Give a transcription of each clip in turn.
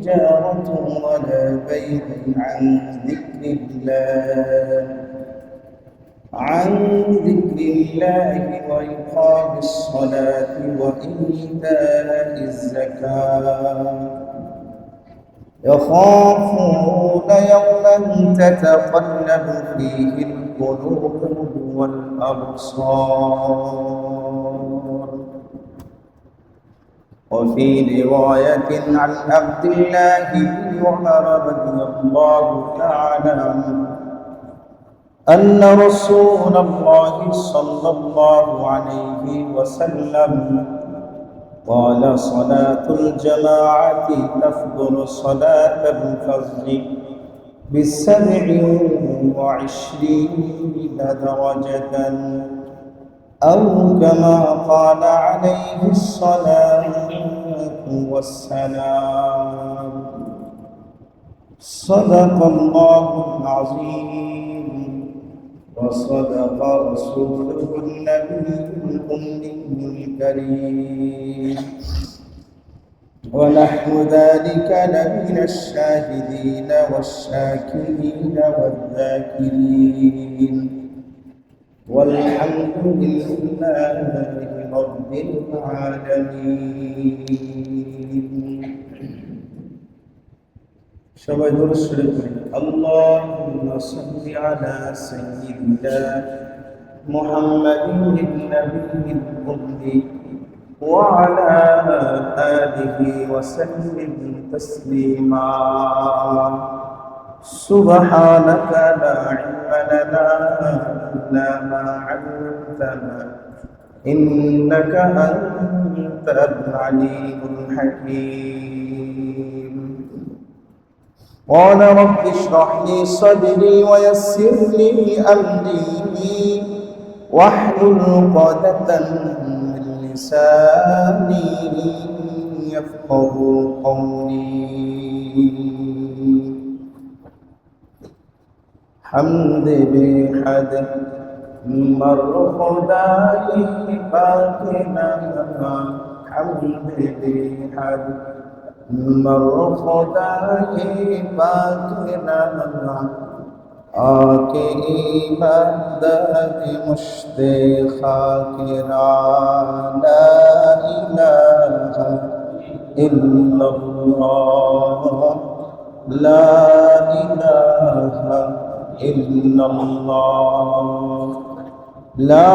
تجارة ولا بيع عن ذكر الله وإقام الصلاة وإيتاء الزكاة يخافون يوما تتقلب فيه القلوب والأبصار. وفي رواية عن عبد الله بن عمر رضي الله تعالى عنه أن رسول الله صلى الله عليه وسلم قال: صلاة الجماعة تفضل صلاة الفجر ب27 درجة، أو كما قال عليه الصلاة والسلام. صدق الله العظيم وصدق رسوله النبي الأمي الكريم، ونحن ذلك لمن الشاهدين والشاكرين والذاكرين، والحمد لله رب العالمين. সবাই দরুদ শরীফ পড়ি। আল্লাহুম্মা সাল্লি আলা সাইয়্যিদিনা মুহাম্মাদিন নাবিয়্যিল উম্মি ওয়া আলা আলিহি ওয়া সাল্লিম তাসলিমা। সুবহানাকা লা ইলমা লানা ইল্লা মা 'allamtana ইন্নাকা আনতাল আলিমুল হাকীম। قال رب اشرح لي صدري ويسر لي أمري واحلل عقدة من لساني يفقهوا قولي. حمد بحد مر خداي باقنا، حمد بحد مر خدائی باقنا، آکے عبادت مشت خاکران، لا الہ الا اللہ، لا الہ الا اللہ، لا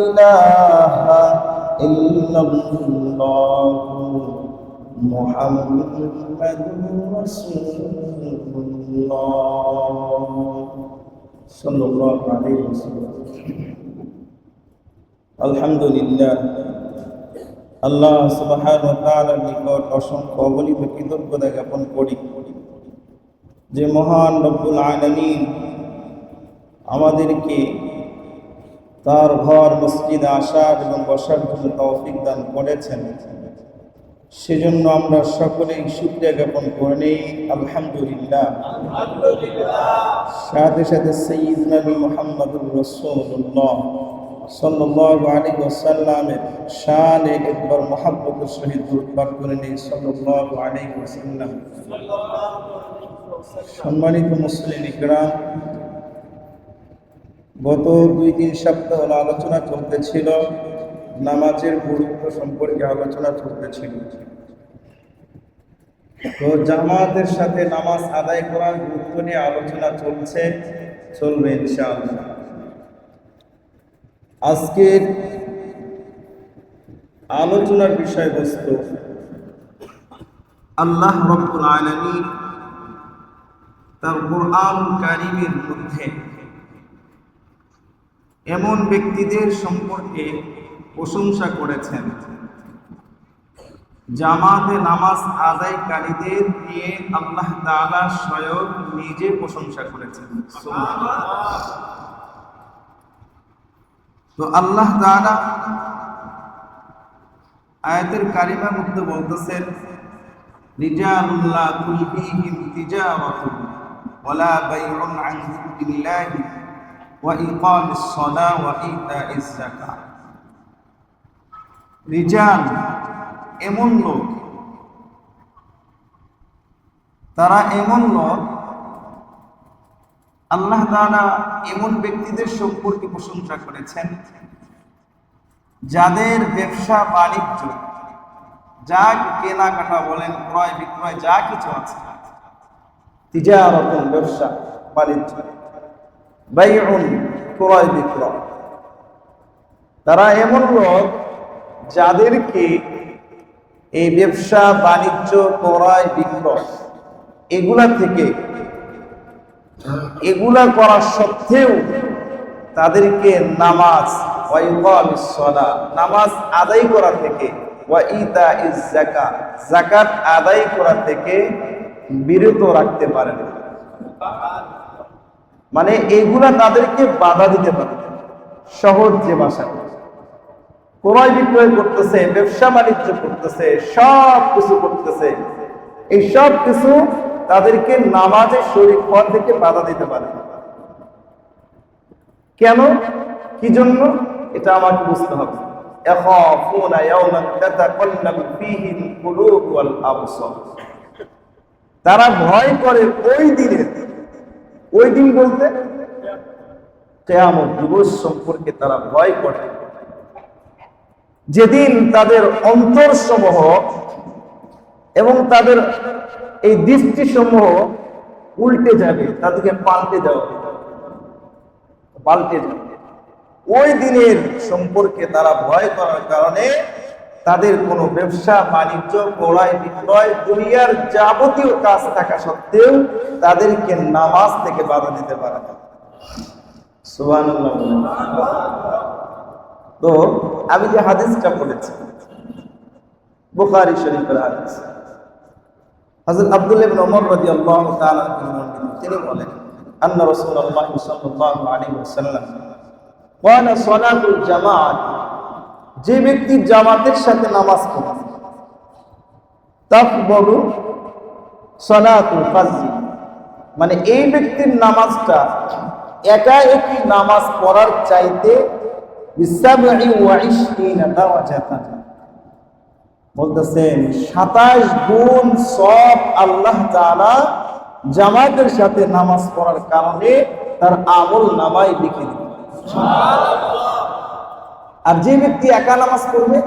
الہ الا اللہ محمد রাসূলুল্লাহ সাল্লাল্লাহু আলাইহি ওয়াসাল্লাম। আলহামদুলিল্লাহ, আল্লাহ সুবহানাহু ওয়া তাআলার নিকট অসংখ্য অগণিত কৃতজ্ঞতা জ্ঞাপন করি যে মহান রব্বুল আলামিন আমাদেরকে তার ঘর মসজিদে আসার এবং বসার জন্য তৌফিক দান করেছেন। সেজন্য আমরা সকলেই শুকরিয়া জ্ঞাপন করে নেই আলহামদুলিল্লাহ। সাথে সাথে সাইয়্যিদুনা নবী মুহাম্মদুর রাসূলুল্লাহ সাল্লাল্লাহু আলাইহি ওয়াসাল্লামের শানে একবার মহব্বতের সহিত দরুদ পাঠ করে নেই সাল্লাল্লাহু আলাইহি ওয়াসাল্লাম। সম্মানিত মুসলিম ইকরাম, গত 2-3 সপ্তাহ হলো আলোচনা চলতেছিল, নামাজের গুরুত্ব সম্পর্কে আলোচনা চলতেছিল। তো জামাতের সাথে নামাজ আদায় করার গুরুত্ব নিয়ে আলোচনা চলবে ইনশাআল্লাহ। আজকের আলোচনার বিষয়বস্তু আল্লাহ রাব্বুল আলামিন তার কুরআন কারীমের মধ্যে এমন ব্যক্তিদের সম্পর্কে প্রশংসা করেছেন, জামাতে নামাজ আদায়কারীদের নিয়ে আল্লাহ তাআলা স্বয়ং নিজে প্রশংসা করেছেন। তো আল্লাহ তাআলা আয়াতের কারিমার মধ্যে বলতেছেন, রিজালুল্লাহ তুলহিহিম তিজারাতুন ওয়ালা বাইউন আন যিকরিল্লাহি ওয়া ইকামিস সালাহ ওয়া ইতাইজ যাকাত। রিজাল এমন লোক তারা এমন লোক, আল্লাহ তাআলা এমন ব্যক্তিদের সম্পর্কে প্রশংসা করেছেন যাদের ব্যবসা বাণিজ্য, যা কেনাকাটা বলেন, ক্রয় বিক্রয় যা কিছু আছে, তিজারাতুন ব্যবসা বাণিজ্য, বাইউন ক্রয় বিক্রয়, তারা এমন লোক যাদেরকে এই ব্যবসা বাণিজ্য ক্রয় বিক্রয় এগুলা করা সত্ত্বেও তাদেরকে নামাজ নামাজ আদায় করা থেকে যাকাত আদায় করা থেকে বিরত রাখতে পারে না। মানে এগুলা তাদেরকে বাধা দিতে পারে। সহজ যে ভাষা, ক্রয় বিক্রয় করতেছে, ব্যবসা বাণিজ্য করতেছে, সব কিছু করতেছে, এই সব কিছু তাদেরকে নামাজে শরীক হওয়া থেকে বাধা দিতে পারে। কেন, কি জন্য, এটা আমাকে বুঝতে হবে। তারা ভয় করে ওই দিন বলতে কিয়ামত দিবস সম্পর্কে তারা ভয় করে, যেদিন তাদের অন্তরসমূহ এবং তাদের এই দৃষ্টিসমূহ উল্টে যাবে, তাদেরকে পাল্টে যাবে। ওই দিনের সম্পর্কে তারা ভয় করার কারণে তাদের কোনো ব্যবসা বাণিজ্য ক্রয় বিক্রয় দুনিয়ার যাবতীয় কাজ থাকা সত্ত্বেও তাদেরকে নামাজ থেকে বাধা দিতে পারে না। সুবহানাল্লাহ। তো আমি যে হাদিসটা পড়েছি বুখারী শরীফের হাদিস, হযরত আব্দুল্লাহ ইবনে ওমর রাদিয়াল্লাহু তাআলা তিনি বলেন, আন্না রাসূলুল্লাহ সাল্লাল্লাহু আলাইহি ওয়াসাল্লাম ওয়ানা সালাতুল জামাআত, যে ব্যক্তি জামাতের সাথে নামাজ পড়ে, তাফদলু সালাতুল ফাজর, মানে এই ব্যক্তির নামাজটা একা একই নামাজ পড়ার চাইতে 27 দারাজাতান, বলতেছেন 27 গুণ সওয়াব আল্লাহ তাআলা জামাতের সাথে নামাজ পড়ার কারণে তার আমল নামায় লিখে দিবেন। আর যে ব্যক্তি একা নামাজ পড়বে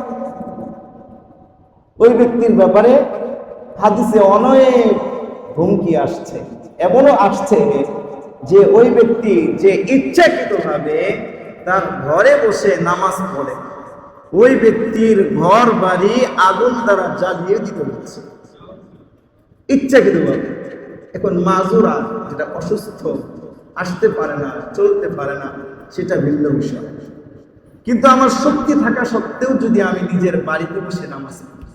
ওই ব্যক্তির ব্যাপারে হাদিসে অনেক হুমকি আসছে, এমনও আসছে যে ওই ব্যক্তি যে ইচ্ছাকৃতভাবে তার ঘরে বসে নামাজ পড়ে, ওই ব্যক্তির ঘর বাড়ি আগুন দ্বারা জ্বালিয়ে দিতে হচ্ছে ইচ্ছাকৃতভাবে। এখন মাজুরা, যেটা অসুস্থ, আসতে পারে না, চলতে পারে না, সেটা ভিন্ন বিষয়। কিন্তু আমার শক্তি থাকা সত্ত্বেও যদি আমি নিজের বাড়িতে বসে নামাজ পড়ি,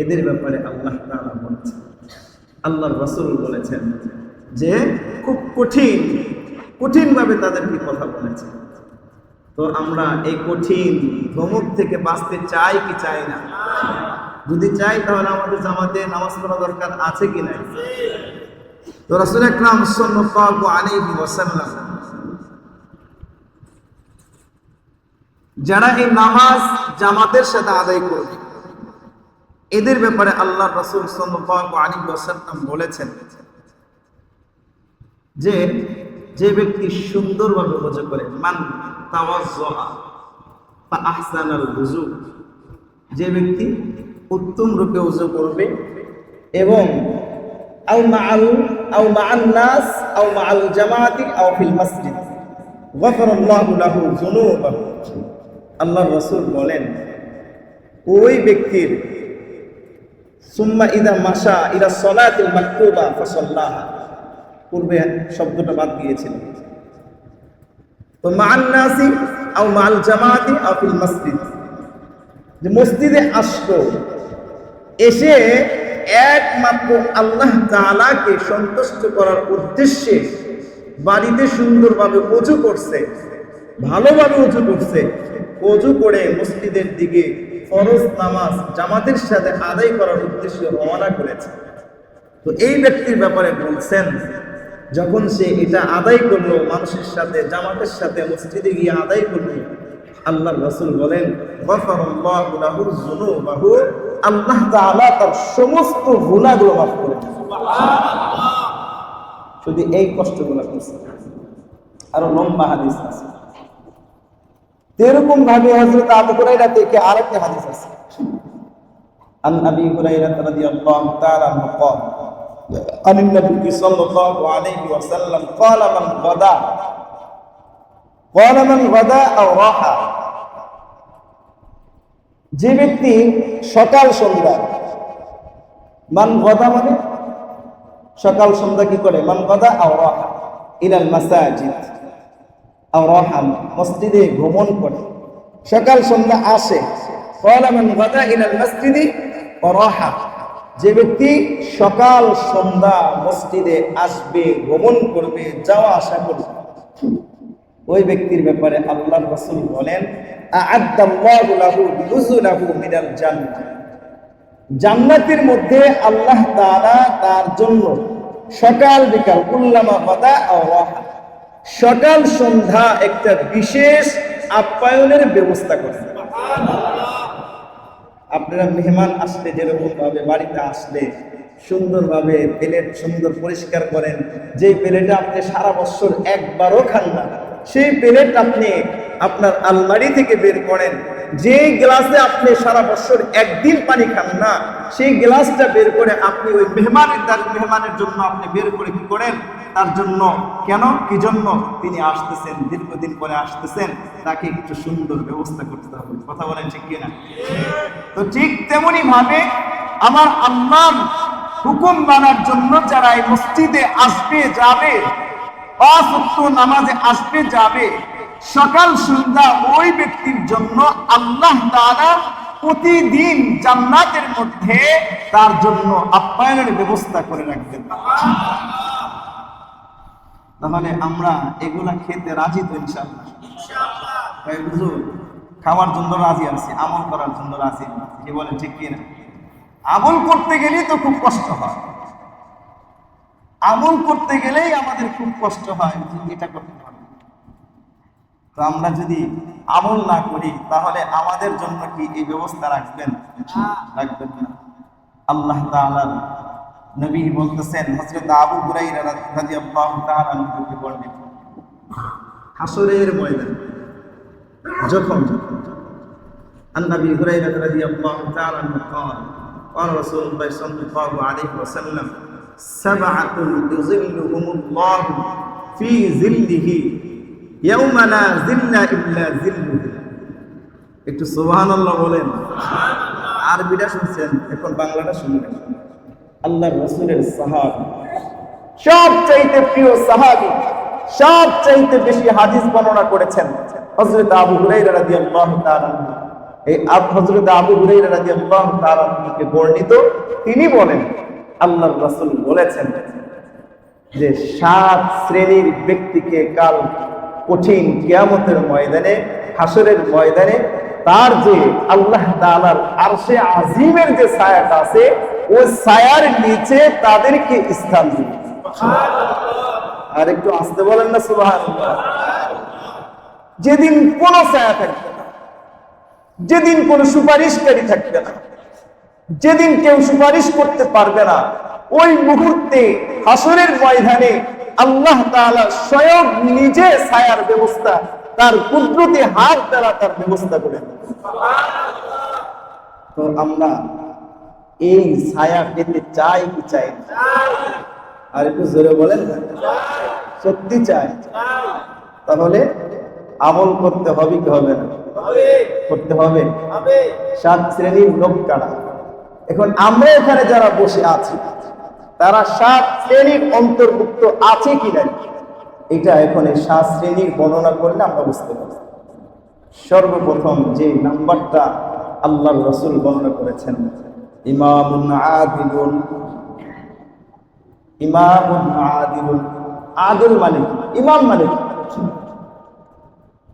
এদের ব্যাপারে আল্লাহ তাআলা বলেছেন, আল্লাহর রাসূল বলেছেন যে খুব কঠিন ভাবে তাদেরকে কথা বলেছেন। তো আমরা এই কঠিন ধমক থেকে বাঁচতে চাই কি চাই না? যদি চাই তাহলে আমাদের জামাতে নামাজ পড়া দরকার আছে কি নাই? তো রাসূল আকরাম সাল্লাল্লাহু আলাইহি ওয়াসাল্লাম যারা এই নামাজ জামাতের সাথে আদায় করবে, এদের ব্যাপারে আল্লাহর রাসূল সাল্লাল্লাহু আলাইহি ওয়াসাল্লাম বলেছেন যে ব্যক্তি সুন্দরভাবে ওযু করে, মান তাওয়াজ্জা ফা আহসানাল ওযু, যে ব্যক্তি উত্তম রূপে ওযু করবে এবং আও মা'আন নাস আও মা'আল জামাআতি আও ফিল মসজিদ গফারাল্লাহু লাহু যুনুবাহু। আল্লাহর রাসূল বলেন ওই ব্যক্তির সুম্মা ইদা মাশা ইলা সলাতিল মাকতুবা ফাসাল্লাহা, পূর্বে শব্দটা বাদ দিয়েছিলেন। তো মা'আন নাসি আও মা'আল জামাআতি আও ফিল মসজিদ, যে মসজিদে আসলো, এসে একমাত্র আল্লাহ তাআলাকে সন্তুষ্ট করার উদ্দেশ্যে বাড়িতে সুন্দরভাবে ওযু করছে, ভালোভাবে ওযু করছে, ওযু করে মসজিদের দিকে ফরজ নামাজ জামাতের সাথে আদায় করার উদ্দেশ্যে রওনা করেছে। তো এই ব্যক্তির ব্যাপারে বলছেন, যখন সে এটা আদায় করলো, মানুষের সাথে জামাতের সাথে মসজিদে গিয়ে আদায় করলো, আল্লাহর রাসূল বলেন গফারাল্লাহু লাহু যুনুবাহু, আল্লাহ তাআলা তার সমস্ত গুনাহগুলো মাফ করে দেন। শুধু এই কষ্টগুলো করছে। আরো লম্বা হাদিস আছে। এরকম ভাবে হযরত আবু হুরায়রা থেকে আরেকটা হাদিস আছে। আন আবি হুরায়রা রাদিয়াল্লাহু তাআলা আনহু قال عن النبي صلى الله عليه وسلم قال من غدا أو راح, যে ব্যক্তি সকাল সন্ধ্যা, মান গদা মানে সকাল সন্ধ্যা কি করে, মান গদা আও রাহা ইলাল মাসাজিদ আও রাহা, মসজিদে ভ্রমণ করে, সকাল সন্ধ্যা আসে। ক্বালা মান গদা ইলাল মাসজিদি ওয়া রাহা, যে ব্যক্তি সকাল সন্ধ্যা মসজিদে আসবে, ভ্রমণ করবে, যাওয়া আসা করবে, ওই ব্যক্তির ব্যাপারে আল্লাহর রাসূল বলেন আ'আদ্দাল্লাহু লাহু নুজুলাহু মিনাল জান্নাহ, জান্নাতের মধ্যে আল্লাহ তাআলা তার জন্য সকাল বিকাল কুল্লামা বাদা আও রাহা, সকাল সন্ধ্যা একটা বিশেষ আপ্যায়নের ব্যবস্থা করেন। আপনারা মেহমান আসলে যেরকম ভাবে বাড়িতে আসলে সুন্দরভাবে প্লেট সুন্দর পরিষ্কার করেন, যে প্লেটে আপনি সারা বছর একবারও খান না, সেই প্লেট আপনি আপনার আলমারি থেকে বের করেন। যে গ্লাসে আপনি সারা বছর একদিন পানি খান না, সেই গ্লাসটা বের করে আপনি ওই মেহমানের জন্য আপনি বের করে কি করেন, তার জন্য। কেন, কি জন্য? তিনি আসতেছেন, দীর্ঘদিন পরে আসতেছেন, তাকে একটু সুন্দর ব্যবস্থা করতে হবে। কথা বলেন ঠিক কিনা? তো ঠিক তেমনি ভাবে আমার আল্লাহর হুকুম মানার জন্য যারা এই মসজিদে আসবে যাবে, পাঁচ ওয়াক্ত নামাজে আসবে যাবে, সকাল সন্ধ্যা ওই ব্যক্তির জন্য আল্লাহ তাআলা প্রতিদিন জান্নাতের মধ্যে তার জন্য আপ্যায়নের ব্যবস্থা করে রাখবেন। তাহলে আমরা এগুলা খেতে রাজি তো ইনশাআল্লাহ? ভাই হুজুর, খাওয়ার জন্য রাজি আছি, আমল করার জন্য রাজি না, কি বলেন ঠিক কিনা? আমল করতে গেলেই তো খুব কষ্ট হয়, আমল করতে গেলেই আমাদের খুব কষ্ট হয়, এটা করতে হবে। তো আমরা যদি আমল না করি তাহলে আমাদের জন্য কি এই ব্যবস্থা রাখবেন? রাখবেন না। আল্লাহ তাআলার নবী বলতেছেন, হযরত আবু হুরায়রা রাদিয়াল্লাহু তাআলা থেকে বর্ণিত, হাসরের ময়দান যখন আন-নবী হুরায়রা রাদিয়াল্লাহু তাআলা قال قال رسول الله صلى الله عليه وسلم سبعة يظلهم الله في ظله يوم لا ظل إلا ظله। একটু সুবহানাল্লাহ বলেন। আরবিটা শুনছেন, এখন বাংলাটা শুনবেন। আল্লাহর রাসূলের সাহাবী, সবচাইতে প্রিয় সাহাবী, সবচাইতে বেশি হাদিস বর্ণনা করেছেন হযরত আবু হুরায়রা রাদিয়াল্লাহু তাআলা। এই হযরত আবু হুরায়রা রাদিয়াল্লাহু তাআলা থেকে বর্ণিত, তিনি বলেন আল্লাহর রাসূল বলেছেন যে 7 শ্রেণীর ব্যক্তিকে কাল কঠিন কিয়ামতের ময়দানে, হাসরের ময়দানে তার যে আল্লাহ তাআলার আরশে আজিমের যে ছায়াটা আছে, ওই ছায়ার নিচে তাদেরকে স্থান দিবে। আর একটু আস্তে বলেন না সুবহানাল্লাহ। যেদিন কোন ছায়া থাকবে না, যেদিন কোন সুপারিশকারী থাকবে না, যেদিন কেউ সুপারিশ করতে পারবে না, ওই মুহূর্তে হাসরের ময়দানে আল্লাহ তাআলা স্বয়ং নিজে ছায়ার ব্যবস্থা, তার কুদরতি হাত দ্বারা তার ব্যবস্থা করেন। তো আমরা এই ছায়া পেতে চাই কি চাই? আর একটু জোরে বলেন, সত্যি চাই? তাহলে আমল করতে হবে কি হবে না? করতে হবে। 7 শ্রেণীর লোক কারা? এখন আমরা এখানে যারা বসে আছি তারা 7 শ্রেণীর অন্তর্ভুক্ত আছে কিনা, এটা এখন এই 7 শ্রেণীর বর্ণনা করলে আমরা বুঝতে পারব। সর্বপ্রথম যে নাম্বারটা আল্লাহর রাসূল বর্ণনা করেছেন, ইমামুন আদিলুন। ইমামুন আদিলুন, আদিল মানে ইমাম মানে,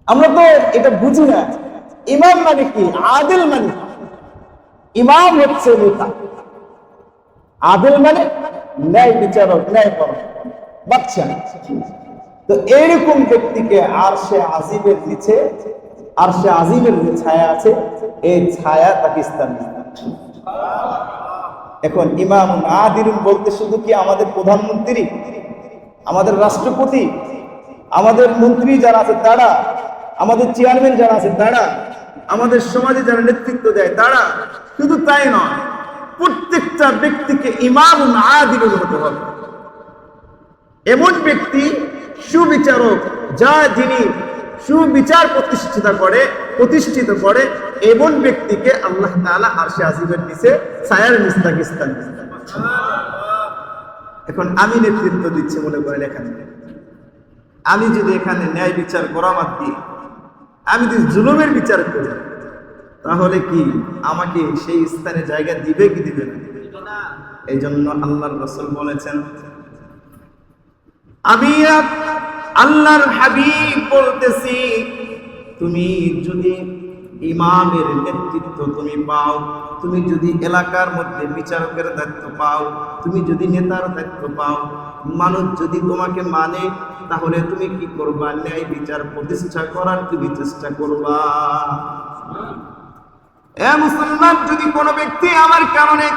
আমরা তো এটা বুঝি না। ইমাম মানে কি, আদিল মানে? ইমাম হচ্ছে নেতা, আদিল মানে ন্যায় বিচারক, ন্যায় পরায়ণ, বাদশা। তো এইরকম ব্যক্তিকে আরশে আজিমের নিচে, আরশে আজিমের যে ছায়া আছে, এই ছায়া পাকিস্তান। এখন ইমামুন আদিলুন বলতে শুধু কি আমাদের প্রধানমন্ত্রী, আমাদের রাষ্ট্রপতি, আমাদের মন্ত্রী যারা আছে তারা, আমাদের চেয়ারম্যান যারা আছে তারা, আমাদের সমাজে যারা নেতৃত্ব দেয় তারা, শুধু তাই নয়, প্রত্যেকটা ব্যক্তিকে ইমামুন আদিলুন হতে হবে। এমন ব্যক্তি সুবিচারক, যিনি সুবিচার প্রতিষ্ঠিত করে এমন ব্যক্তিকে আল্লাহ তাআলা আরশে আজিমের নিচে ছায়ার নিচে তাকে স্থান দিবেন। এখন আমি নেতৃত্ব দিচ্ছি মনে করেন এখানে, আমি যদি এখানে ন্যায় বিচার করামাত দিই, আমি যদি জুলুমের বিচার করি, তাহলে কি আমাকে সেই স্থানে জায়গা দিবে কি দিবে না? এই জন্য আল্লাহর রাসূল বলেছেন, আমি আল্লাহর হাবিব বলতেছি, তুমি যদি ইমামের নেতৃত্ব তুমি পাও, তুমি যদি এলাকার মধ্যে বিচারকের দায়িত্ব পাও, তুমি যদি নেতার দায়িত্ব পাও, মানুষ যদি তোমাকে মানে, তাহলে তুমি কি করবা? ন্যায় বিচার প্রতিষ্ঠা করার তুমি চেষ্টা করবা। মুসলমান, যদি কোনো ব্যক্তি আমার কারণে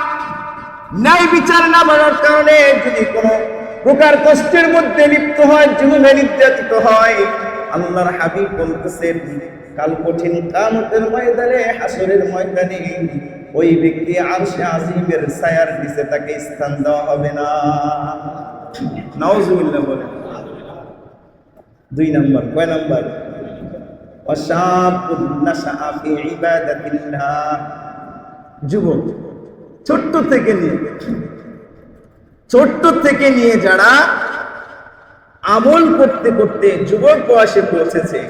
ন্যায় বিচার না মানার কারণে যদি কোনো প্রকার কষ্টের মধ্যে লিপ্ত হয়, জুলুমে নির্যাতিত হয়, আল্লাহর হাবিব বলতেছেন কাল কঠিন কিয়ামতের ময়দানে, হাসরের ময়দানে ওই ব্যক্তি আরশে আজিমের ছায়ার নিচে তাকে স্থান দেওয়া হবে না। নাউজুবিল্লাহ বলেন। 2 নাম্বার, কয় নাম্বার? ওয়াশাবুন নাশআ ফি ইবাদাতিল্লাহ, যুবক ছোট্ট থেকে নিয়ে যারা আমল করতে করতে যুবক বয়সে পৌঁছেছে,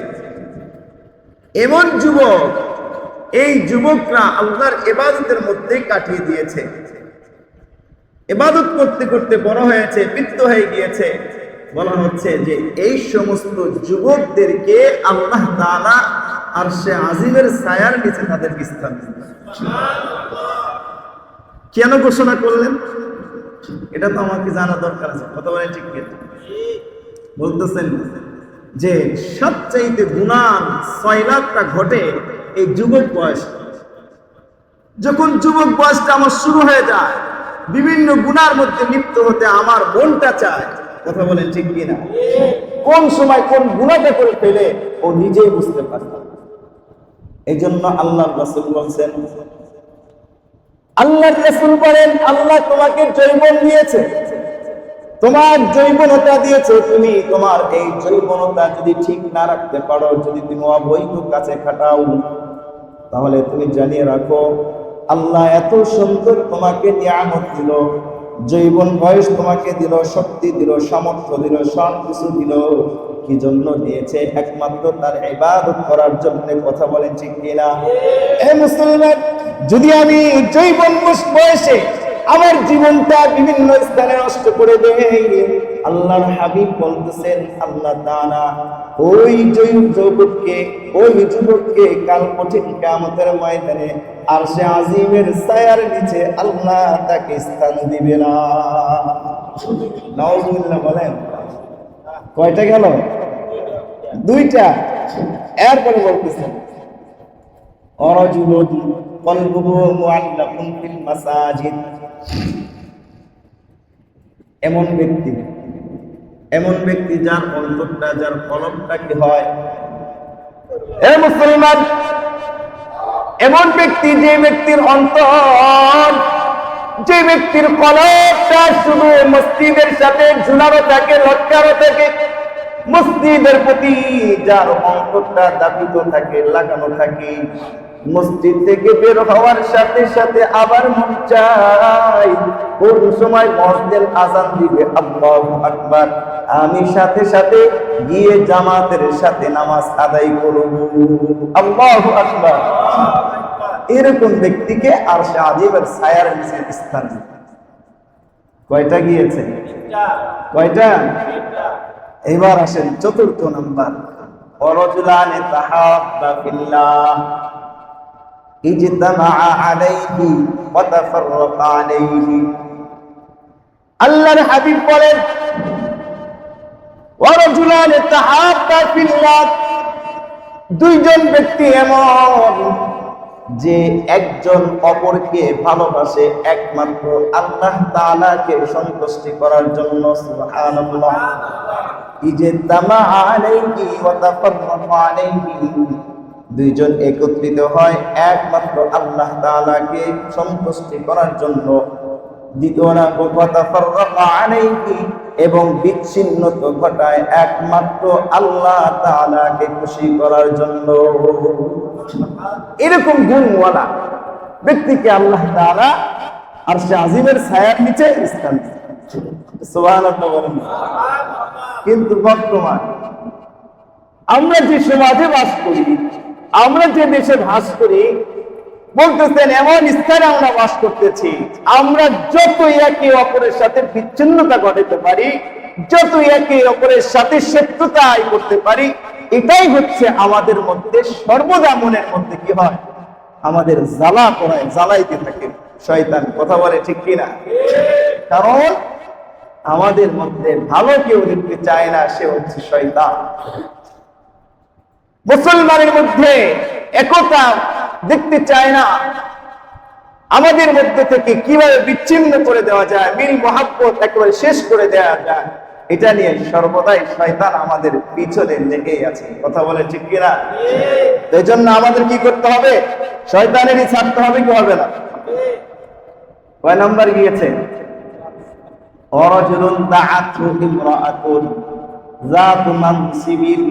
এমন যুবক, এই যুবকরা আল্লাহর ইবাদতের মধ্যে কাটিয়ে দিয়েছে, ইবাদত করতে করতে বড় হয়েছে, বৃদ্ধ হয়ে গিয়েছে। বলা হচ্ছে যে এই সমস্ত যুবকদেরকে আল্লাহ তাআলা আরশে আজিমের ছায়ার নিচে তাদের স্থান দিবেন। কেন ঘোষণা করলেন? এটা তো আমাকে জানা দরকার আছে, কথা বলেন ঠিক কিনা? বলতেছেন যে সবচাইতে গুনাহ সয়লাবটা ঘটে এই যুবক বয়স। যখন যুবক বয়সটা আমার শুরু হয়ে যায়, বিভিন্ন গুনার মধ্যে লিপ্ত হতে আমার মনটা চায়, কথা বলেন ঠিক কিনা? কোন সময় কোন গুনাহটা করে ফেলে ও নিজেই বুঝতে পারে না। এই জন্য আল্লাহর রাসূল বলছেন, আল্লাহর রাসূল বলেন, আল্লাহ তোমাকে যৌবন দিয়েছে, তোমার যৌবনতা দিয়েছে, তুমি তোমার এই যৌবনতা যদি ঠিক না রাখতে পারো, যদি তুমি অবৈধ কাছে খাটাও, তাহলে তুমি জানিয়ে রাখো আল্লাহ এত সুন্দর তোমাকে নিয়ামত দিল, যৌবন বয়স তোমাকে দিল, শক্তি দিল, সামর্থ্য দিল, সব কিছু দিল, কি জন্য দিয়েছে? একমাত্র তার ইবাদত করার জন্য। কথা বলেন ঠিক কিনা? এ মুসলমান, যদি আমি যৌবন বয়সে আমার জীবনটা বিভিন্ন স্থানে নষ্ট করে দেই, আল্লাহর হাবিব বলতেছেন আল্লাহ তাআলা ওই যুবককে কাল কঠিন কিয়ামতের ময়দানে আরশে আজিমের ছায়ার নিচে আল্লাহ তাকে স্থান দিবে না। নাউজুবিল্লাহ বলেন। কয়টা গেল? 2টা। এরপরে বলতেছেন অরাজুলুন কলবুহু মুআল্লাকুন ফিল মাসাজিদ, এমন ব্যক্তি যার অন্তরটা, যার কলবটা কি হয়? এ মুসলমান, এমন ব্যক্তি, যে ব্যক্তির অন্তর, যে ব্যক্তির কলবটা শুধু মসজিদের সাথে ঝুলানো থাকে, লটকানো থাকে, মসজিদের প্রতি যার অন্তরটা দাবিত থাকে, লাগানো থাকে, মসজিদ থেকে বের হওয়ার সাথে সাথে আবার মন চাই কোন সময় মুয়াজ্জিন আযান দিবে, আল্লাহু আকবার, আমি সাথে সাথে গিয়ে জামাতের সাথে নামাজ আদায় করব, আল্লাহু আকবার। এরকম ব্যক্তিকে আরশে আজিমের ছায়ার নিচে স্থান দিবে। কয়টা গিয়েছে? কয়টা? এবার আসেন 4র্থ নাম্বার, ওয়ারাজুলানি তাহাব্বা ফিল্লাহ ইজতামা আলাইহি ওয়া তাফাররাকা আলাইহি। আল্লাহর হাবিব বলেন, ওয়ারাজুলানি তাহাব্বা ফিল্লাহ, 2জন ব্যক্তি এমন যে একজন অপরকে ভালোবাসে একমাত্র আল্লাহ তাআলাকে সন্তুষ্টি করার জন্য। সুবহানাল্লাহ। ইজতামা আলাইহি ওয়া তাফাররাকা আলাইহি, দুইজন একত্রিত হয় একমাত্র আল্লাহ তাআলাকে সন্তুষ্টি করার জন্য। দ্বিতীয় নাম্বার ওয়া তাফাররাকা আলাইহি, এবং বিচ্ছিন্নতা ঘটায় একমাত্র আল্লাহ তাআলাকে খুশি করার জন্য। এরকম গুণওয়ালা ব্যক্তিকে আল্লাহ তাআলা আরশে আজিমের ছায়ার নিচে স্থান দিয়েছেন। সুবহানাল্লাহ বলেন। কিন্তু বর্তমান আমরা যে সমাজে বাস করি, আমরা যে দেশে বাস করি, বলতেছেন এমন স্থানে আমরা বাস করতেছি, আমরা যতই একে অপরের সাথে বিচ্ছিন্নতা ঘটাতে পারি, যতই একে অপরের সাথে শত্রুতা করতে পারি, এটাই হচ্ছে আমাদের মধ্যে সর্বদা মনের মধ্যে কি হয়, আমাদের জ্বালা পড়ায়, জ্বালাইতে থাকে শয়তান। কথা বলে ঠিক কিনা? কারণ আমাদের মধ্যে ভালো কেউ দেখতে চায় না, সে হচ্ছে শয়তান। মুসলমানের মধ্যে একতা দেখতে চায় না, আমাদের মধ্যে থেকে কিভাবে বিচ্ছিন্ন করে দেওয়া যায়, মিল মহাব্বত একেবারে শেষ করে দেওয়া যায়, এটা নিয়ে সর্বদাই শয়তান আমাদের পিছনে লেগেই আছে। কথা বলে ঠিক কিনা? এই জন্য আমাদের কি করতে হবে? শয়তানেরই ছাড়তে হবে, কি হবে না? কয় নাম্বার গিয়েছে? ওয়ারাজুলুন দাআতহু ইমরাআতুন যাতু মানসিবিন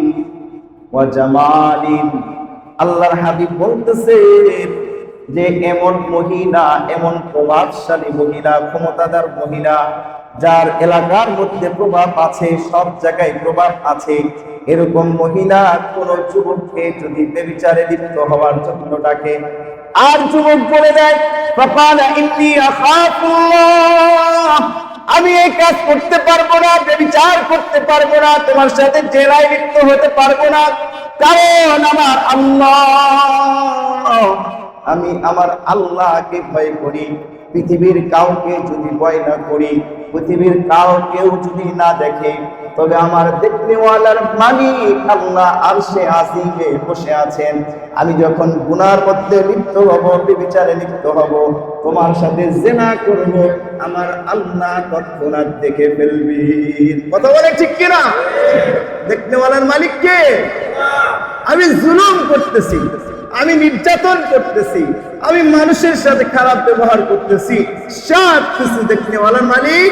ওয়া জামালিন। আল্লাহর হাবিব বলতেছেন যে এমন মহিলা, এমন প্রভাবশালী মহিলা, ক্ষমতাদার মহিলা, যার এলাকার মধ্যে প্রভাব আছে, সব জায়গায় প্রভাব আছে, এরকম মহিলা কোন যুবককে যদি ব্যভিচারে লিপ্ত হওয়ার জন্য ডাকে, আর যুবক বলে দেয় ফাকালা ইন্নী আখাফুল্লাহ, আমি এই কাজ করতে পারবো না, ব্যভিচার করতে পারবো না, তোমার সাথে জেলায় লিপ্ত হতে পারবো না, কারণ আমার আল্লাহ, আমি আমার আল্লাহকে ভয় করি। পৃথিবীর কাউকে যদি ভয় না করি, পৃথিবীর কাউকেও যদি না দেখে, তবে আমার দেখনেওয়ালার মালিক আল্লাহ আরশে আজিমে বসে আছেন। আমি যখন গুনার মধ্যে লিপ্ত হব, ব্যভিচারে লিপ্ত হব, তোমার সাথে জিনা করব, আমার আল্লাহ তৎক্ষণাৎ দেখে ফেলবি। কথা বলে ঠিক কিনা? দেখনেওয়ালার মালিক কে? আমি জুলুম করতেছি, আমি নির্যাতন করতেছি, আমি মানুষের সাথে খারাপ ব্যবহার করতেছি, সব কিছু দেখনেওয়ালার মালিক।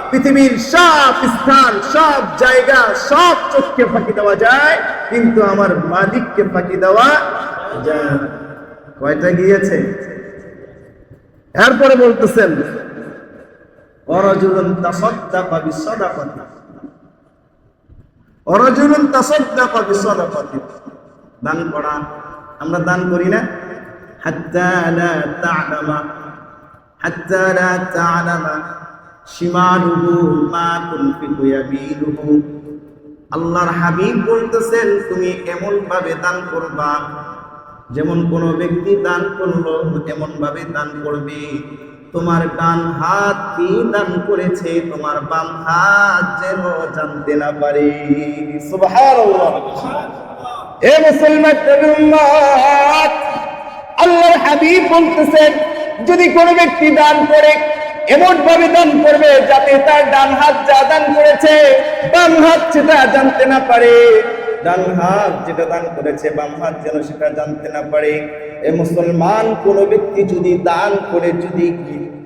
পৃথিবীর সব স্থান, সব জায়গা, সব চোখকে ফাঁকি দেওয়া যায়, কিন্তু আমার মালিককে ফাঁকি দেওয়া যায়। কয়টা গিয়েছে? এরপরে বলতেছেন ওয়ারাজুলুন তাসাদ্দাকা বিসাদাকাতি, ওয়ারাজুলুন তাসাদ্দাকা বিসাদাকাতি, দান করা। আমরা দান করি না? হাত্তা লা তা'লামা শিমালুহু মা তুনফিকু ইয়ামিনুহু। আল্লাহর হাবিব বলতেছেন তুমি এমন ভাবে দান করবা, যেমন কোন ব্যক্তি দান করলো এমন ভাবে দান করবে তোমার ডান হাত কি দান করেছে তোমার বাম হাত যেন জানতে না পারে। সুবহানাল্লাহ। এ মুসলমান উম্মত, আল্লাহর হাবিব বলতেছেন যদি কোনো ব্যক্তি দান করে এমন ভাবে দান করবে যাতে তার ডান হাত যা দান করেছে বাম হাত সেটা জানতে না পারে, ডান হাত যেটা দান করেছে বাম হাত যেন সেটা জানতে না পারে। এ মুসলমান, কোন ব্যক্তি যদি দান করে, যদি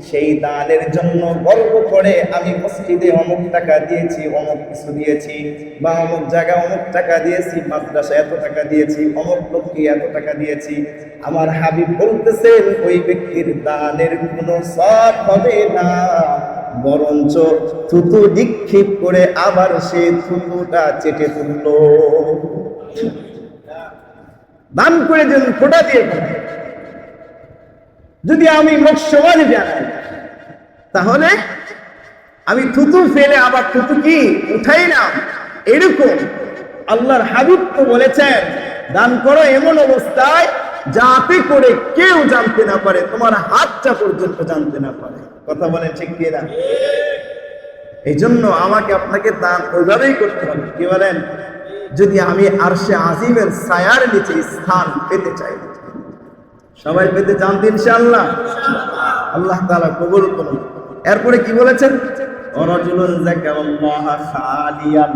সেই দানের জন্য গর্ব করে আমি মসজিদে অমুক টাকা দিয়েছি, অমুক কিছু দিয়েছি, বা অমুক জায়গায় অমুক টাকা দিয়েছি, মাদ্রাসায় এত টাকা দিয়েছি, অমুক লোককে এত টাকা দিয়েছি, আমার হাবিব বলতেছেন ওই ব্যক্তির দানের কোনো সওয়াব হবে না, বরঞ্চ থুতু নিক্ষেপ করে আবার সে থুতুটা চেটে তুলল। দান করে যেন ফোঁটা দিয়ে ফেলে। যদি আমি মুখ সমাজে জানাই, তাহলে আমি থুতু ফেলে আবার থুতু কি উঠাই না, এরকম আল্লাহর হাবিব তো বলেছেন দান করো এমন অবস্থায় যাতে করে কেউ জানতে না পারে, তোমার হাতটা পর্যন্ত জানতে না পারে। কথা বলেন ঠিক কি না? এই জন্য আমাকে আপনাকে দান ওইভাবেই করতে হবে, কি বলেন, যদি আমি আরশে আজিমের ছায়ার নিচে স্থান পেতে চাই। সবাই পেতে চান তো ইনশাআল্লাহ? আল্লাহ তাআলা কবুল করুন। এরপরে কি বলেছেন? ওয়ারাজুলুন যাকারাল্লাহ খালিয়ান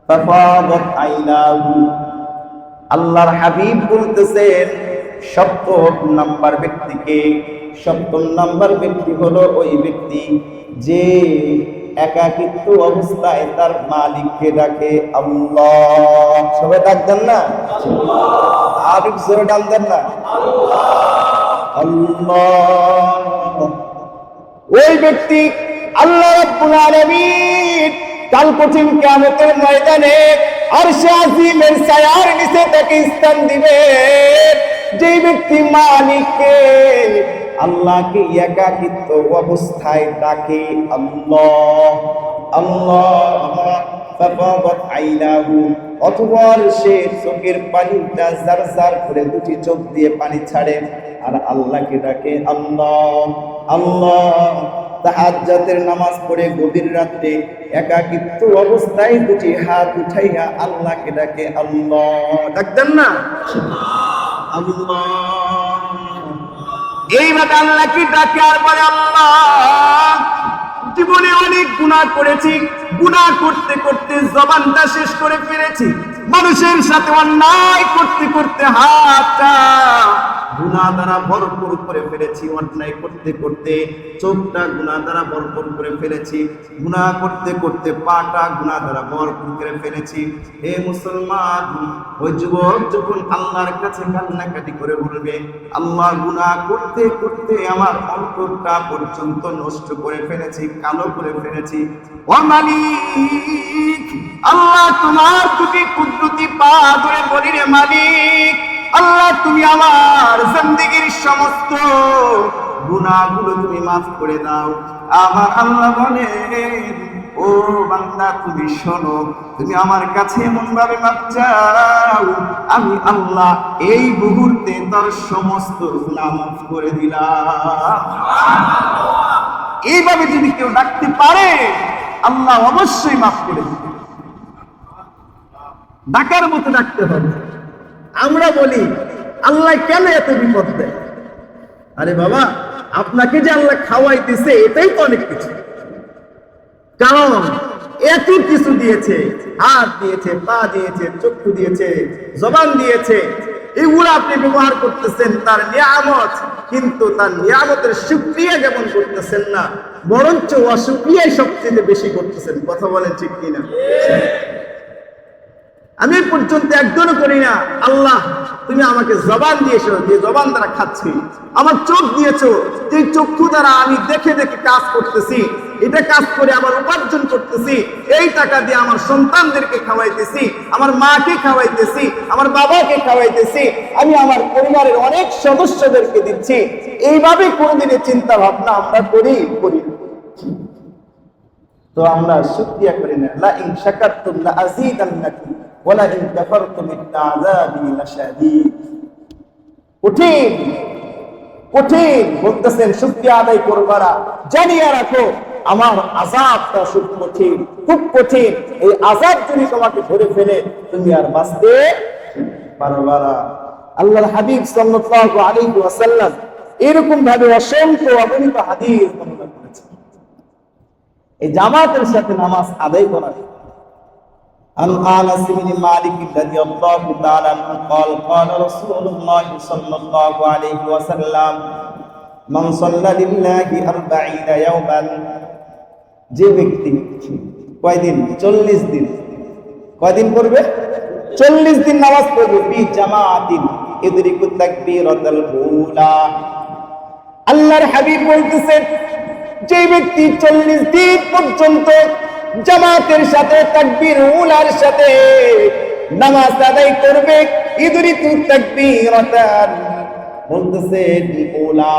ফাফাদাত আইনাহু। আল্লাহর হাবিব বলতেছেন সপ্তম নাম্বার ব্যক্তিকে, সপ্তম নাম্বার ব্যক্তি হলো ওই ব্যক্তি যে একাকিত্ব অবস্থায় তার মালিককে ডাকে আল্লাহ। সবাই ডাকতেন না? আর একটু জোরে ডাকতেন না? আল্লাহ। ওই ব্যক্তি আল্লাহ রাব্বুল আলামিন কাল কঠিন কিয়ামতের ময়দানে আরশে আজিমের ছায়ার নিচে তাকে স্থান দিবে। যে ব্যক্তি মালিককে আল্লাহকে একাকিত্ব অবস্থায় ডাকে আল্লাহ আল্লাহ ফাফাদাত আইনাহু, অথবা সে চোখের পানিটা জারজার করে দুটি চোখ দিয়ে পানি ছাড়ে আর আল্লাহকে ডাকে আল্লাহ আল্লাহ। তাহাজ্জুদের নামাজ পড়ে গভীর রাতে একাকিত্ব অবস্থায় দুটি হাত উঠাইয়া আল্লাহকে ডাকে আল্লাহ। ডাকতেন না? আল্লাহ। এইভাবে আল্লাহকে ডাকে আর বলে আল্লাহ জীবনে অনেক গুনাহ করেছি, গুনাহ করতে করতে জবানটা শেষ করে ফেলেছি, মানুষের সাথে অন্যায় করতে করতে হাতটা গুনাহ দ্বারা ভরপুর করে ফেলেছি, অন্যায় করতে করতে চোখটা গুনাহ দ্বারা ভরপুর করে ফেলেছি, গুনাহ করতে করতে পাটা গুনাহ দ্বারা ভরপুর করে ফেলেছি। হে মুসলমান, ওই যুবক যখন আল্লাহর কাছে কান্নাকাটি করে বলবে আল্লাহ গুনাহ করতে করতে আমার অন্তরটা পর্যন্ত নষ্ট করে ফেলেছি, কালো করে ফেলেছি, ও মালিক আল্লাহ তোমার দুটি কুদরতি পা ধরে বলি রে মালিক আল্লাহ তুমি আমার জিন্দেগীর সমস্ত গুনাহগুলো তুমি মাফ করে দাও। আমার আল্লাহ বলেন ও বান্দা তুমি শোনো, তুমি আমার কাছে এমন ভাবে মাফ চাও আমি আল্লাহ এই মুহূর্তে তার সমস্ত গুনাহ মাফ করে দিলাম। এইভাবে যদি কেউ ডাকতে পারে আল্লাহ অবশ্যই মাফ করে দিবে। ডাকার মতো ডাকতে হবে। আমরা বলি আল্লাহ কেন এত বিপদ দেয়? আরে বাবা, আপনাকে যে আল্লাহ খাওয়াইতেছে এটাই তো অনেক কিছু, কারণ এত কিছু দিয়েছে, হাত দিয়েছে, পা দিয়েছে, চক্ষু দিয়েছে, জবান দিয়েছে, এগুলো আপনি ব্যবহার করতেছেন তার নিয়ামত, কিন্তু তার নিয়ামতের শুকরিয়া যেমন করতেছেন না, বরঞ্চ অশুকরিয়াই সবচেয়ে বেশি করতেছেন। কথা বলেন ঠিক কিনা? আমি পর্যন্ত একজনও করি না আল্লাহ তুমি আমাকে জবান দিয়েছো, যে জবান দ্বারা খাচ্ছি, আমার চোখ দিয়েছো, যে চক্ষু দ্বারা আমি দেখে দেখে কাজ করতেছি, এটা কাজ করে আমার উপার্জন করতেছি, এই টাকা দিয়ে আমার সন্তানদেরকে খাওয়াইতেছি, আমার মাকে খাওয়াইতেছি, আমার বাবাকে খাওয়াইতেছি, আমি আমার পরিবারের অনেক সদস্যদেরকে দিচ্ছি। এইভাবে কোনদিনের চিন্তা ভাবনা আমরা করি? তো আমরা শুকরিয়া করি না। লা ইন শাকারতুম লা আযীদান্নাকুম ওয়া লা ইন কাফারতুম ইন্না আযাবি লাশাদীদ। কঠিন কঠিন বলতেছেন, শুকরিয়া আদায় করবারা, জানিয়ে রাখো আমার আযাবটা খুব কঠিন, খুব কঠিন। এই আযাব যদি তোমাকে ধরে ফেলে তুমি আর বাঁচতে পারবা না। আল্লাহর হাবিব সাল্লাল্লাহু আলাইহি ওয়াসাল্লাম এরকম ভাবে অসংখ্য অগণিত হাদিস বর্ণনা করেছেন এই জামাতের সাথে নামাজ আদায় করা। عن أنس بن مالك رضي الله تعالى عنه قال قال رسول الله صلى الله عليه وسلم من صلى لله 40 يوما, যে ব্যক্তি কয়দিন? 40 দিন। কয়দিন পড়বে? 40 দিন নামাজ পড়বে। ফি জামাতিন ইদরিকু তাকবীরাতাল উলা। আল্লাহর হাবিব বলতেছেন যে ব্যক্তি 40 দিন পর্যন্ত জামাতের সাথে তাকবীর উলার সাথে নামাজ আদায় করবে, ইদরিকু তাকবীরাতান বলতেছেন উলা,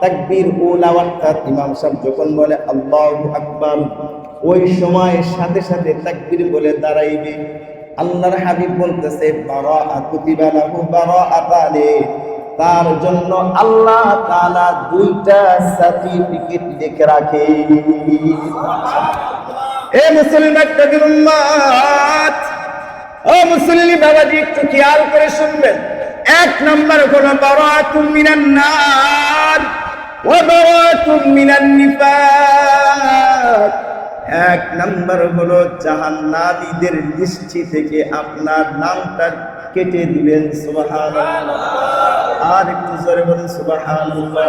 তাকবীর উলা অর্থাৎ ইমাম সাহেব যখন বলে আল্লাহু আকবার ওই সময় সাথে সাথে তাকবীর বলে দাঁড়াইবে। আল্লাহর হাবিব বলতেছে বারাআতুতিবা লাহু বারাআতানি, তার জন্য আল্লাহ তাআলা দুইটা সার্টিফিকেট লিখে রাখে। এ মুসলমান নবীর উম্মত, ও মুসলিম বাবাজি একটু খেয়াল করে শুনবেন। এক নম্বর হলো বারাতুম মিনান নার ওয়া বারাতুম মিনান নিফাক। এক নম্বর হলো জাহান্নামীদের দৃষ্টি থেকে আপনার নামটা কেটে দিবেন। সুবহানাল্লাহ। আর একটু জোরে বলুন সুবহানাল্লাহ।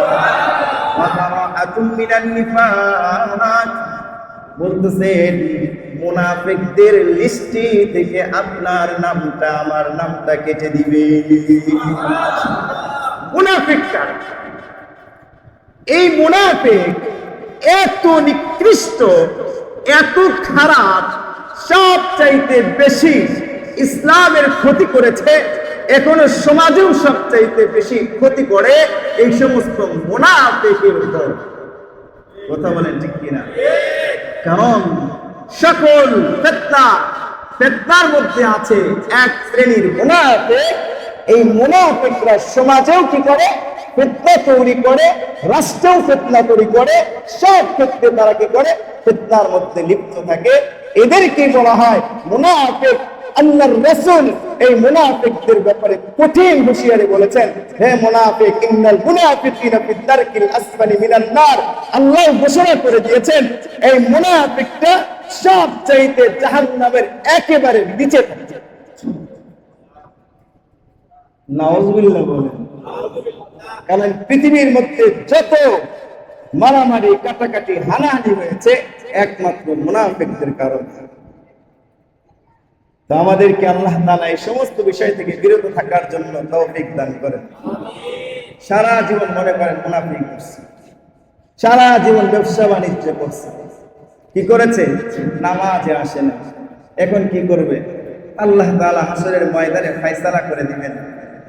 ওয়া বারাতুম মিনান নিফাক বলতেছেন মুনাফিকদের লিস্টি থেকে আপনার নামটা আমার নামটা কেটে দিবে। মুনাফিকটা, এই মুনাফিক এত নিকৃষ্ট, এত খারাপ, সবচাইতে বেশি ইসলামের ক্ষতি করেছে, এখনো সমাজেও সবচাইতে বেশি ক্ষতি করে এই সমস্ত মুনাফিকের দল। কথা বলেন ঠিক কিনা? কারণ সকল ফিতনার মধ্যে আছে এক শ্রেণীর মুনাফিক। এই মুনাফিকরা সমাজেও কি করে? ফিতনা তৈরি করে, রাষ্ট্রেও ফিতনা তৈরি করে, সব ক্ষেত্রে তারা কি করে? ফিতনার মধ্যে লিপ্ত থাকে। এদেরকে বলা হয় মুনাফিক। আল্লাহর রাসূল এই মুনাফিকদের ব্যাপারে কঠিন হুঁশিয়ারি বলেছেন, হে মুনাফিক, ইন্নাল মুনাফিকিনা ফি দারকিল আসফালি মিনান নার। আল্লাহ ঘোষণা করে দিয়েছেন এই মুনাফিকটা সবচাইতে জাহান্নামের একেবারে নিচে থাকে। নাউযুবিল্লাহ বলেন। কারণ পৃথিবীর মধ্যে যত মারামারি, কাটাকাটি, হানাহানি হয়েছে একমাত্র মুনাফিকদের কারণে। তো আমাদেরকে আল্লাহ তাআলা এই সমস্ত বিষয় থেকে বিরত থাকার জন্য তৌফিক দান করেন। সারা জীবন মনে করেন মুনাফিক করছে, সারা জীবন ব্যবসা বাণিজ্য করছে, কি করেছে? নামাজে আসে না। এখন কি করবে? আল্লাহ তাআলা হাসরের ময়দানে ফয়সালা করে দিবেন।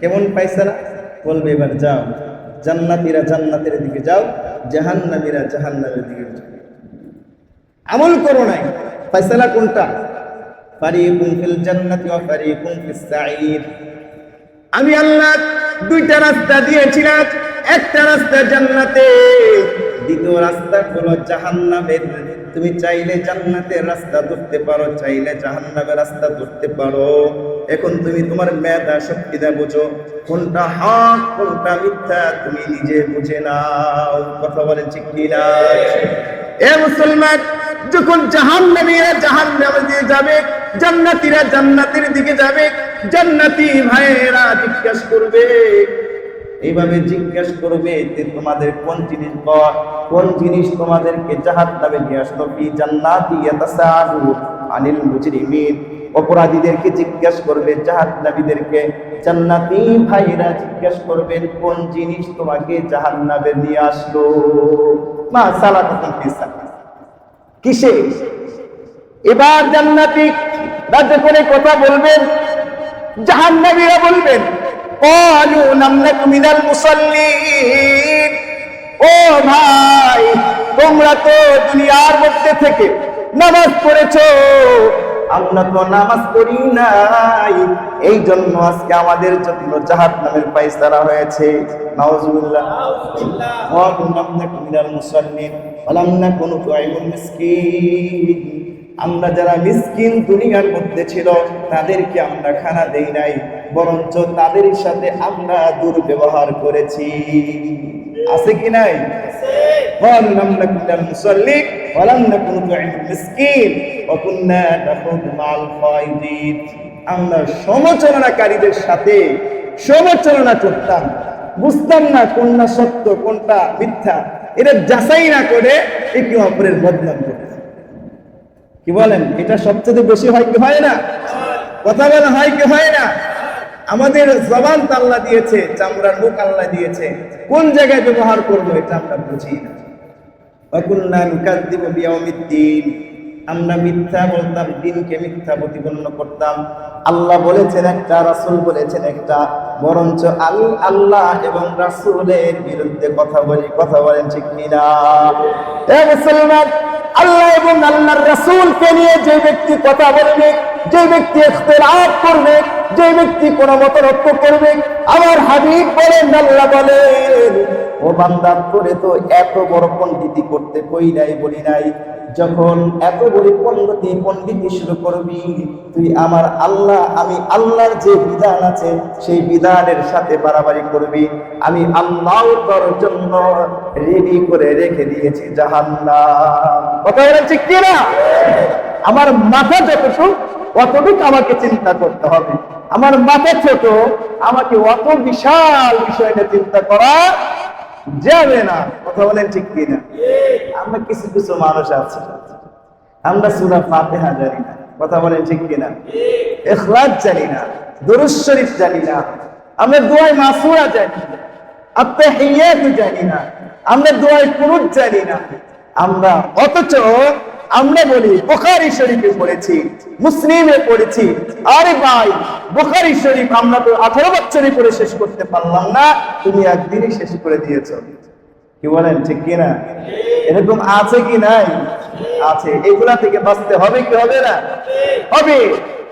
কেমন ফয়সালা? বলবে এবার যাও, জান্নাতীরা জান্নাতের দিকে যাও, জাহান্নামীরা জাহান্নামের দিকে যাও। আমল করো নাই, ফয়সালা কোনটা? ফারিকুন ফিল জান্নাতি ওয়া ফারিকুন ফিস সাঈর। আমি আল্লাহ দুইটা রাস্তা দিয়েছিলাম, একটা রাস্তা জান্নাতে, দ্বিতীয় রাস্তা হলো জাহান্নামের। তুমি চাইলে জান্নাতের রাস্তা ধরতে পারো, চাইলে জাহান্নামের রাস্তা ধরতে পারো। এখন তুমি তোমার মেধা শক্তি দিয়ে বুঝো কোনটা হক কোনটা মিথ্যা, তুমি নিজে বুঝে নাও। কথা বলেন ঠিক কিনা? এ মুসলমান, যখন জাহান্নামীরা জাহান্নামে দিয়ে যাবে, জান্নাতীরা জান্নাতের দিকে যাবে, জান্নাতি ভাইয়েরা জিজ্ঞাসা করবে, এইভাবে জিজ্ঞাসা করবে যে তোমাদের কোন জিনিস পাওয়া, কোন জিনিস তোমাদেরকে জাহান্নামে নিয়ে আসলো? ফি জান্নাতি ইয়াতাসাআলু আনিল মুজরিমিন। অপরাধীদেরকে জিজ্ঞাসা করবে, জাহান্নামীদেরকে জান্নাতি ভাইরা জিজ্ঞাসা করবেন কোন জিনিস তোমাকে জাহান্নামে নিয়ে আসলো? মা সালাকুম ফি সাকার। কিসে? এবার জান্নাতি রাজে করে কথা বলবেন, জাহান্নামীরা বলবেন ক্বালু লাম নাকু মিনাল মুসাল্লিন। ও ভাই, তোমরা তো দুনিয়ার মধ্যে থেকে নামাজ পড়েছো, আমরা তো নামাজ পড়ি নাই, এই জন্য আজকে আমাদের জন্য জাহান্নামের ফয়সালা হয়েছে। নাউযুবিল্লাহ। ক্বালু লাম নাকু মিনাল মুসাল্লিন ওয়া লাম নাকু নুতঈমুল মিসকিন। আমরা যারা মিসকিন দুনিয়ার মধ্যে ছিল তাদেরকে আমরা খানা দেই নাই, বরঞ্চ তাদের সাথে আমরা দুর্ব্যবহার করেছি। আছে কি নাই? ক্বালু লাম নাকু মিনাল মুসাল্লিন ওয়া লাম নাকু নুতঈমুল মিসকিন ওয়া কুননা নাখুদু মা'আল খায়দিন। আমরা সমালোচনাকারীদের সাথে সমালোচনা করতাম, বুঝতাম না কোনটা সত্য কোনটা মিথ্যা, এটা যাচাই না করে একে অপরের বদনাম করতাম। কি বলেন? এটা সবচেয়ে বেশি হয় কি হয় না? কথা বলা হয় কি হয় না? আমাদের জবান তো আল্লাহ দিয়েছে, চামড়ার মুখ আল্লাহ দিয়েছে, কোন জায়গায় ব্যবহার করবো এটা আমরা বুঝি না। ওয়া কুননা নুকাযযিবু বিয়াউমিদ্দিন। আমরা মিথ্যা বলতাম, দিনকে মিথ্যা প্রতিপন্ন করতাম। আল্লাহ বলেছেন একটা, রাসূল বলেছেন একটা, বরঞ্চ আল্লাহ এবং রাসূলের বিরুদ্ধে কথা বলি। কথা বলেন ঠিক কিনা? এ মুসলমান, আল্লাহ এবং আল্লাহর রাসূলকে নিয়ে যে ব্যক্তি কথা বলবে, যে ব্যক্তি ইখতিলাফ করবে, যে ব্যক্তি কোনো মতরক্ষ করবে, আমার হাবিব বলেন, আল্লাহ বলেন ও বান্দা, তোরে তো এত বড় পণ্ডিতি করতে কই নাই, বলি নাই। যখন এত বড় পণ্ডিতি শুরু করবি, তুই আমার আল্লাহ, আমি আল্লাহর যে বিধান আছে সেই বিধানের সাথে বাড়াবাড়ি করবি। আমি আল্লাহ তোর জন্য রেডি করে রেখে দিয়েছি জাহান্নাম। কথা বলেন ঠিক কি না? আমার মাথা যতটুকু, অতটুকু আমাকে চিন্তা করতে হবে। আমার মাথা ছোট, আমাকে অত বিশাল বিষয়টা চিন্তা করা যাবে না। কথা বলেন ঠিক কিনা? আমরা কিছু কিছু মানুষ আছে, আমরা সূরা ফাতিহা জানি না। কথা বলেন ঠিক কিনা? ইখলাস জানি না, দুরূদ শরীফ জানি না, আমরা দোয়া মাসুরা জানি না, আত্তাহিয়াতু জানি না, আমরা দোয়া কুনুত জানি না। আমরা অথচ আমরা বলি বুখারী শরীফে পড়েছি, মুসলিমে পড়েছি। আরে ভাই, বুখারী শরীফ আমরা তো 18 বছরে পড়ে শেষ করতে পারলাম না, তুমি একদিনই শেষ করে দিয়েছো। কি বলেন ঠিক কিনা? এরকম আছে কি নাই? আছে। এগুলা থেকে বাঁচতে হবে কি হবে না? হবে।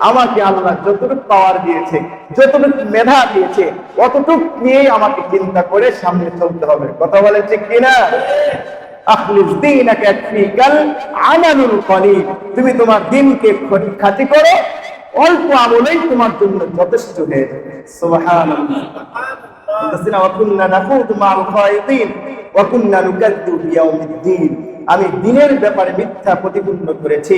আমাকে আল্লাহ যতটুকু পাওয়ার দিয়েছে, যতটুকু মেধা দিয়েছে, অতটুকু নিয়ে আমাকে চিন্তা করে সামনে চলতে হবে। কথা বলেন ঠিক কিনা? আখলিস দীনাকা ইয়াকফিকাল আমালুল কলিল। তুমি তোমার দিনকে খাঁটি করো, অল্প আমলেই তোমার জন্য যথেষ্ট হয়ে যাবে। সুবহানাল্লাহ। আমি দিনের ব্যাপারে মিথ্যা প্রতিপন্ন করেছি,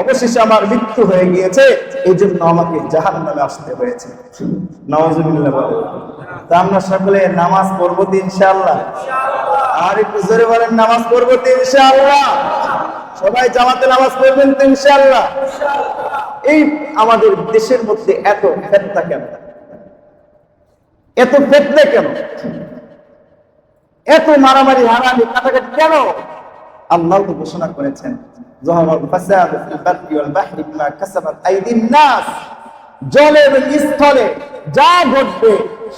অবশেষে আমার মৃত্যু হয়ে গিয়েছে, এই জন্য আমাকে জাহান্নামে আসতে হয়েছে। নাউজুবিল্লাহ। তা আমরা সকলে নামাজ পড়বো তো ইনশাআল্লাহ? আর একটু জোরে বলেন, নামাজ পড়বো তো ইনশাআল্লাহ? সবাই জামাতে নামাজ পড়বেন তো ইনশাআল্লাহ? এই আমাদের দেশের মধ্যে এত ফেতনা কেন? এত ফেতনা কেন? এত মারামারি, হারামি, কাটাকাটি কেন? আল্লাহ তো ঘোষণা করেছেন, যাহারাল ফাসাদু ফিল বাররি ওয়াল বাহরি বিমা কাসাবাত আইদিন নাস। জলে এবং স্থলে যা ঘটবে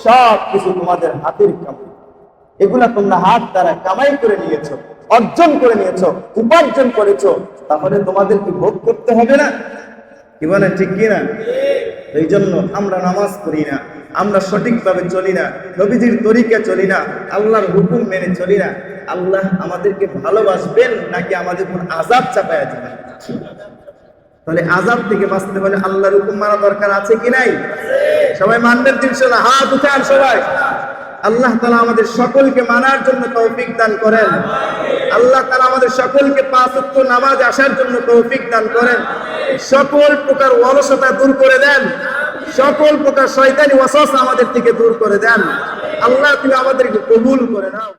সব কিছু তোমাদের হাতের কামাই। এগুলা তোমরা হাত দ্বারা কামাই করে নিয়েছো, অর্জন করে নিয়েছো, উপার্জন করেছো, তাহলে তোমাদের কি ভোগ করতে হবে না? কি বলেন ঠিক কি না? এই জন্য আমরা নামাজ পড়ি না, আমরা সঠিকভাবে চলি না, নবীজির তরিকা চলি না, আল্লাহর হুকুম মেনে চলি না। আল্লাহ আমাদেরকে ভালোবাসবেন নাকি আমাদের উপর আযাব চাপায়া দিবেন? তাহলে আযাব থেকে বাঁচতে হলে আল্লাহর হুকুম মানা দরকার আছে কি নাই? সবাই মানবেন তো ইনশাআল্লাহ? হাত উঠান সবাই। আল্লাহ তাআলা আমাদের সকলকে মানার জন্য তৌফিক দান করেন। আল্লাহ তাআলা আমাদের সকলকে 5 ওয়াক্ত নামাজ আসার জন্য তৌফিক দান করেন। সকল প্রকার অলসতা দূর করে দেন, সকল প্রকার শয়তানি ওয়াসওয়াসা আমাদের থেকে দূর করে দেন। আল্লাহ তুমি আমাদেরকে কবুল করে নাও।